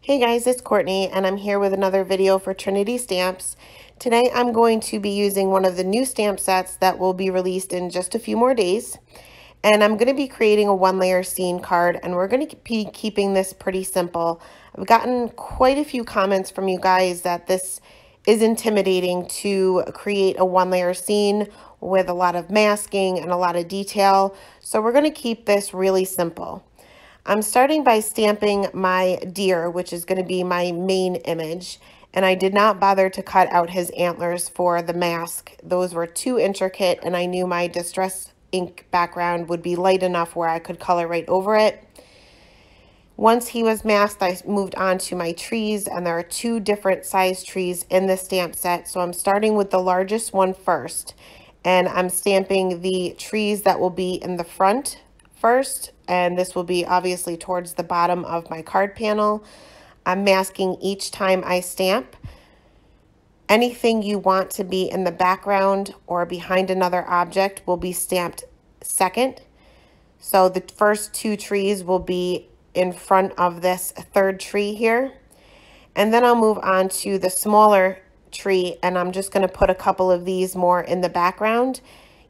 Hey guys, it's Courtney and I'm here with another video for Trinity Stamps. Today I'm going to be using one of the new stamp sets that will be released in just a few more days. And I'm going to be creating a one-layer scene card, and we're going to be keeping this pretty simple. I've gotten quite a few comments from you guys that this is intimidating to create a one-layer scene with a lot of masking and a lot of detail. So we're going to keep this really simple. I'm starting by stamping my deer, which is going to be my main image, and I did not bother to cut out his antlers for the mask. Those were too intricate, and I knew my distress ink background would be light enough where I could color right over it. Once he was masked, I moved on to my trees, and there are two different size trees in this stamp set, so I'm starting with the largest one first, and I'm stamping the trees that will be in the front first, and this will be obviously towards the bottom of my card panel. I'm masking each time I stamp. Anything you want to be in the background or behind another object will be stamped second. So the first two trees will be in front of this third tree here. And then I'll move on to the smaller tree, and I'm just going to put a couple of these more in the background.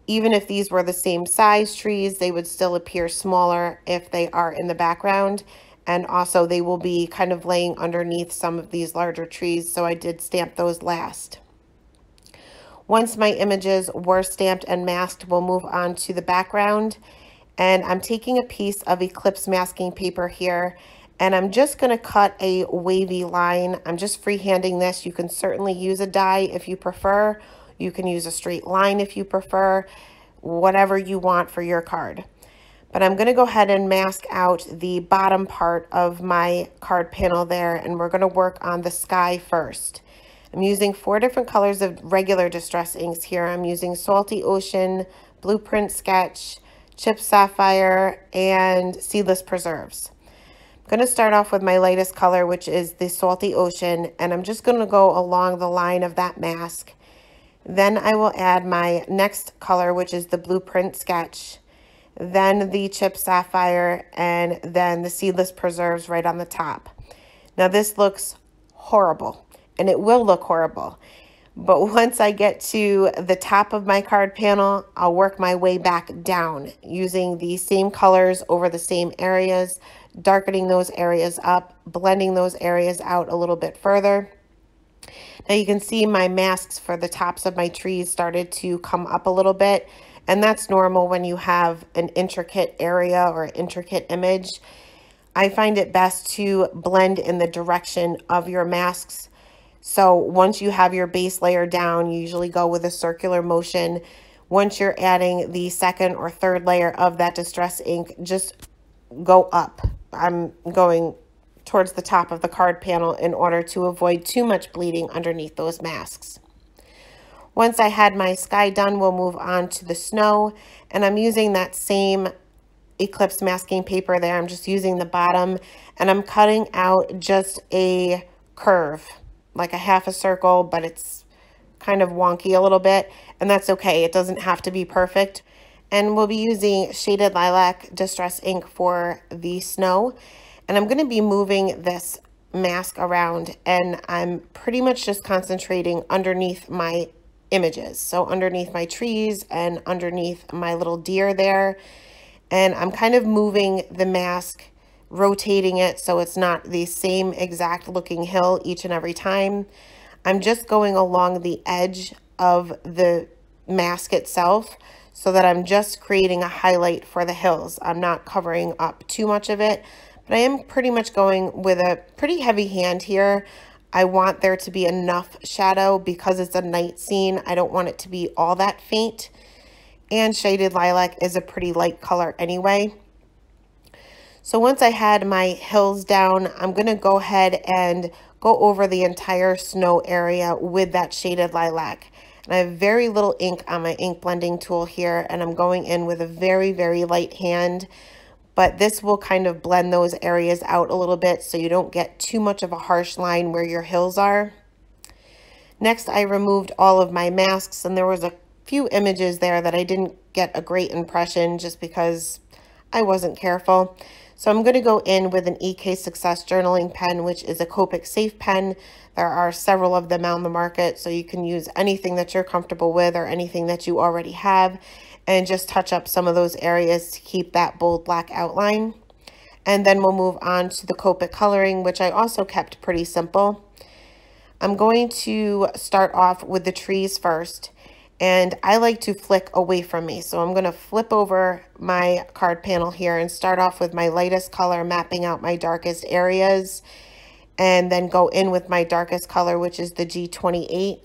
Even if these were the same size trees, they would still appear smaller if they are in the background. And also they will be kind of laying underneath some of these larger trees, so I did stamp those last. Once my images were stamped and masked, we'll move on to the background. And I'm taking a piece of Eclipse masking paper here, and I'm just going to cut a wavy line. I'm just freehanding this. You can certainly use a die if you prefer. You can use a straight line if you prefer, whatever you want for your card. But I'm going to go ahead and mask out the bottom part of my card panel there, and we're going to work on the sky first. I'm using 4 different colors of regular distress inks here. I'm using Salty Ocean, Blueprint Sketch, Chip Sapphire, and Seedless Preserves. I'm going to start off with my lightest color, which is the Salty Ocean, and I'm just going to go along the line of that mask. Then I will add my next color, which is the Blueprint Sketch, then the Chip Sapphire, and then the Seedless Preserves right on the top. Now this looks horrible, and it will look horrible. But once I get to the top of my card panel, I'll work my way back down using the same colors over the same areas, darkening those areas up, blending those areas out a little bit further. Now you can see my masks for the tops of my trees started to come up a little bit, and that's normal when you have an intricate area or an intricate image. I find it best to blend in the direction of your masks. So once you have your base layer down, you usually go with a circular motion. Once you're adding the second or third layer of that distress ink, just go up. I'm going towards the top of the card panel in order to avoid too much bleeding underneath those masks. Once I had my sky done, we'll move on to the snow, and I'm using that same Eclipse masking paper there. I'm just using the bottom, and I'm cutting out just a curve, like a half a circle, but it's kind of wonky a little bit, and that's okay. It doesn't have to be perfect. And we'll be using Shaded Lilac Distress ink for the snow. And I'm going to be moving this mask around, and I'm pretty much just concentrating underneath my images. So underneath my trees and underneath my little deer there. And I'm kind of moving the mask, rotating it so it's not the same exact looking hill each and every time. I'm just going along the edge of the mask itself so that I'm just creating a highlight for the hills. I'm not covering up too much of it. But I am pretty much going with a pretty heavy hand here. I want there to be enough shadow because it's a night scene. I don't want it to be all that faint. And Shaded Lilac is a pretty light color anyway. So once I had my hills down, I'm going to go ahead and go over the entire snow area with that Shaded Lilac. And I have very little ink on my ink blending tool here, and I'm going in with a very, very light hand. But this will kind of blend those areas out a little bit so you don't get too much of a harsh line where your hills are. Next, I removed all of my masks, and there was a few images there that I didn't get a great impression just because I wasn't careful. So I'm going to go in with an EK Success journaling pen, which is a Copic safe pen. There are several of them on the market, so you can use anything that you're comfortable with or anything that you already have, and just touch up some of those areas to keep that bold black outline. And then we'll move on to the Copic coloring, which I also kept pretty simple. I'm going to start off with the trees first, and I like to flick away from me. So I'm going to flip over my card panel here and start off with my lightest color, mapping out my darkest areas, and then go in with my darkest color, which is the G28.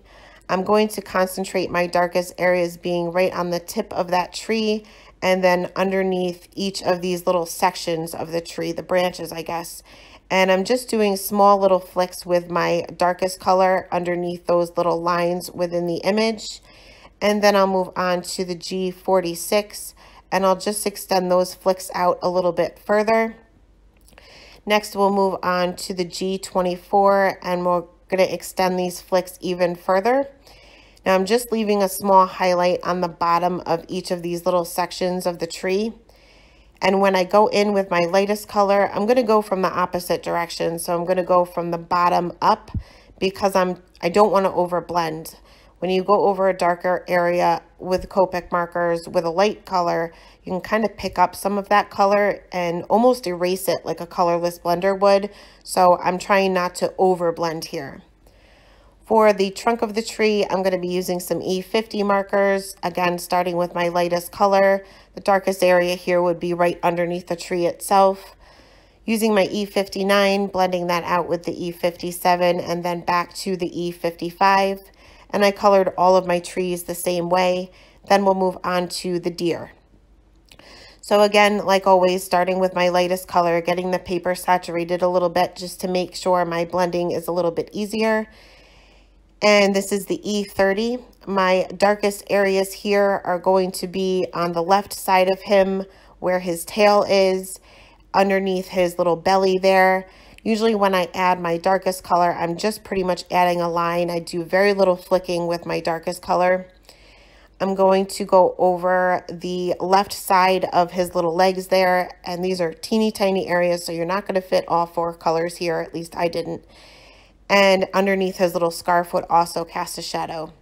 I'm going to concentrate my darkest areas being right on the tip of that tree, and then underneath each of these little sections of the tree, the branches, I guess. And I'm just doing small little flicks with my darkest color underneath those little lines within the image. And then I'll move on to the G46, and I'll just extend those flicks out a little bit further. Next, we'll move on to the G24, and we're going to extend these flicks even further. Now I'm just leaving a small highlight on the bottom of each of these little sections of the tree. And when I go in with my lightest color, I'm going to go from the opposite direction. So I'm going to go from the bottom up, because I don't want to overblend. When you go over a darker area with Copic markers with a light color, you can kind of pick up some of that color and almost erase it like a colorless blender would. So I'm trying not to overblend here. For the trunk of the tree, I'm going to be using some E50 markers, again starting with my lightest color. The darkest area here would be right underneath the tree itself. Using my E59, blending that out with the E57, and then back to the E55. And I colored all of my trees the same way. Then we'll move on to the deer. So again, like always, starting with my lightest color, getting the paper saturated a little bit just to make sure my blending is a little bit easier. And this is the E30. My darkest areas here are going to be on the left side of him, where his tail is, underneath his little belly there. Usually when I add my darkest color, I'm just pretty much adding a line. I do very little flicking with my darkest color. I'm going to go over the left side of his little legs there, and these are teeny tiny areas, so you're not going to fit all 4 colors here, at least I didn't. And underneath his little scarf would also cast a shadow.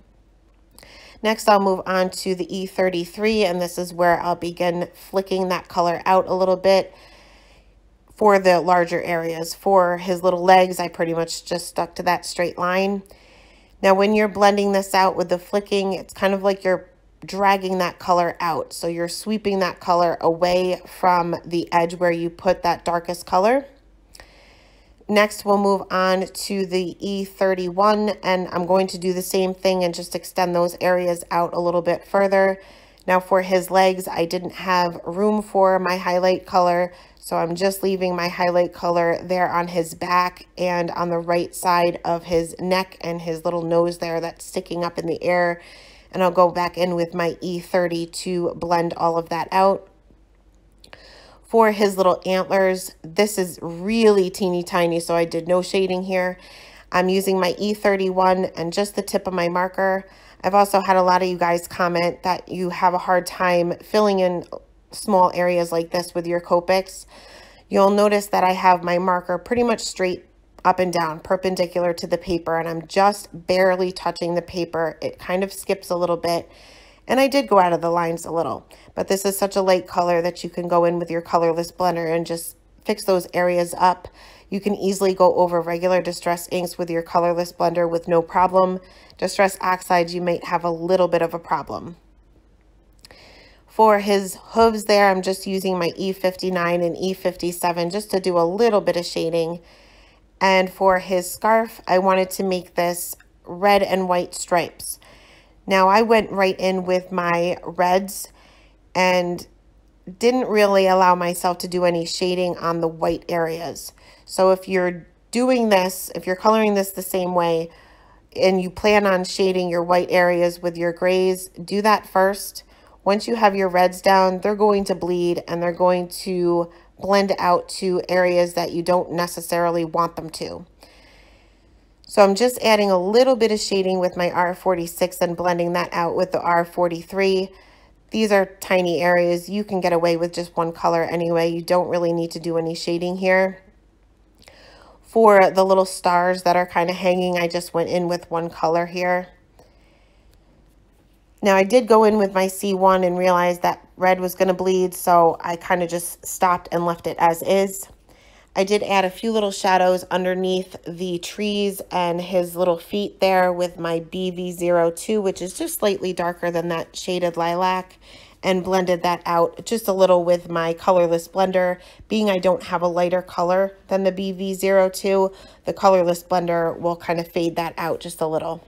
Next, I'll move on to the E33, and this is where I'll begin flicking that color out a little bit for the larger areas. For his little legs, I pretty much just stuck to that straight line. Now, when you're blending this out with the flicking, it's kind of like you're dragging that color out. So you're sweeping that color away from the edge where you put that darkest color. Next, we'll move on to the E31, and I'm going to do the same thing and just extend those areas out a little bit further. Now for his legs, I didn't have room for my highlight color, so I'm just leaving my highlight color there on his back and on the right side of his neck and his little nose there that's sticking up in the air. And I'll go back in with my E30 to blend all of that out. For his little antlers, this is really teeny tiny, so I did no shading here. I'm using my E31 and just the tip of my marker. I've also had a lot of you guys comment that you have a hard time filling in small areas like this with your Copics. You'll notice that I have my marker pretty much straight up and down, perpendicular to the paper, and I'm just barely touching the paper. It kind of skips a little bit, and I did go out of the lines a little, but this is such a light color that you can go in with your colorless blender and just fix those areas up. You can easily go over regular distress inks with your colorless blender with no problem. Distress oxides, you might have a little bit of a problem. For his hooves there, I'm just using my E59 and E57 just to do a little bit of shading. And for his scarf, I wanted to make this red and white stripes. Now I went right in with my reds and didn't really allow myself to do any shading on the white areas. So if you're doing this, if you're coloring this the same way and you plan on shading your white areas with your grays, do that first. Once you have your reds down, they're going to bleed and they're going to blend out to areas that you don't necessarily want them to. So I'm just adding a little bit of shading with my R46 and blending that out with the R43. These are tiny areas. You can get away with just one color anyway. You don't really need to do any shading here. For the little stars that are kind of hanging, I just went in with one color here. Now I did go in with my C1 and realized that red was going to bleed, so I kind of just stopped and left it as is. I did add a few little shadows underneath the trees and his little feet there with my BV02, which is just slightly darker than that shaded lilac, and blended that out just a little with my colorless blender. Being I don't have a lighter color than the BV02, the colorless blender will kind of fade that out just a little.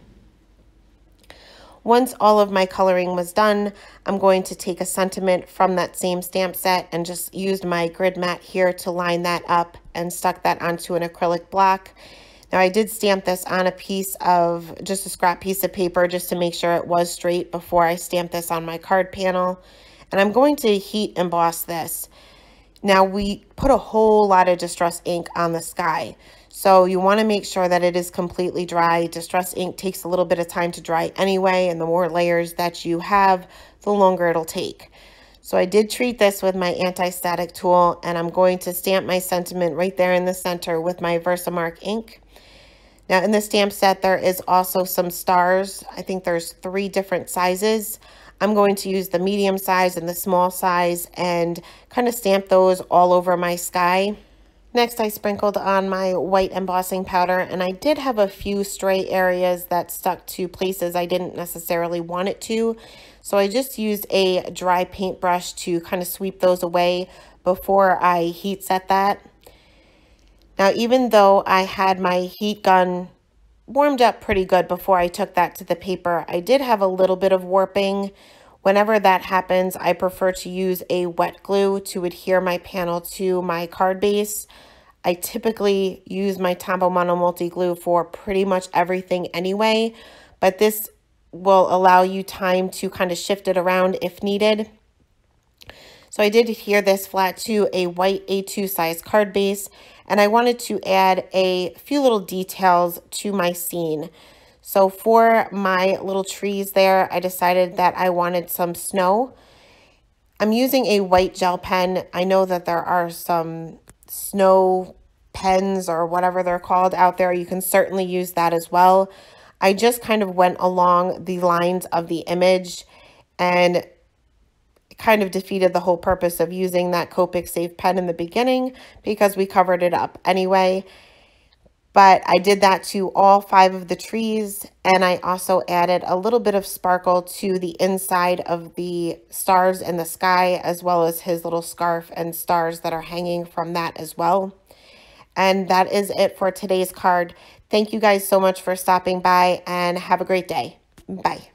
Once all of my coloring was done, I'm going to take a sentiment from that same stamp set and just used my grid mat here to line that up and stuck that onto an acrylic block. Now I did stamp this on a piece of, just a scrap piece of paper just to make sure it was straight before I stamped this on my card panel. And I'm going to heat emboss this. Now we put a whole lot of distress ink on the sky. So you want to make sure that it is completely dry. Distress ink takes a little bit of time to dry anyway, and the more layers that you have, the longer it'll take. So I did treat this with my anti-static tool, and I'm going to stamp my sentiment right there in the center with my Versamark ink. Now in the stamp set, there is also some stars. I think there's 3 different sizes. I'm going to use the medium size and the small size and kind of stamp those all over my sky. Next, I sprinkled on my white embossing powder, and I did have a few stray areas that stuck to places I didn't necessarily want it to. So I just used a dry paintbrush to kind of sweep those away before I heat set that. Now, even though I had my heat gun warmed up pretty good before I took that to the paper, I did have a little bit of warping. Whenever that happens, I prefer to use a wet glue to adhere my panel to my card base. I typically use my Tombow Mono Multi Glue for pretty much everything anyway, but this will allow you time to kind of shift it around if needed. So I did adhere this flat to a white A2 size card base, and I wanted to add a few little details to my scene. So for my little trees there, I decided that I wanted some snow. I'm using a white gel pen. I know that there are some snow pens or whatever they're called out there. You can certainly use that as well. I just kind of went along the lines of the image and kind of defeated the whole purpose of using that Copic Safe pen in the beginning because we covered it up anyway. But I did that to all 5 of the trees, and I also added a little bit of sparkle to the inside of the stars in the sky, as well as his little scarf and stars that are hanging from that as well. And that is it for today's card. Thank you guys so much for stopping by, and have a great day. Bye.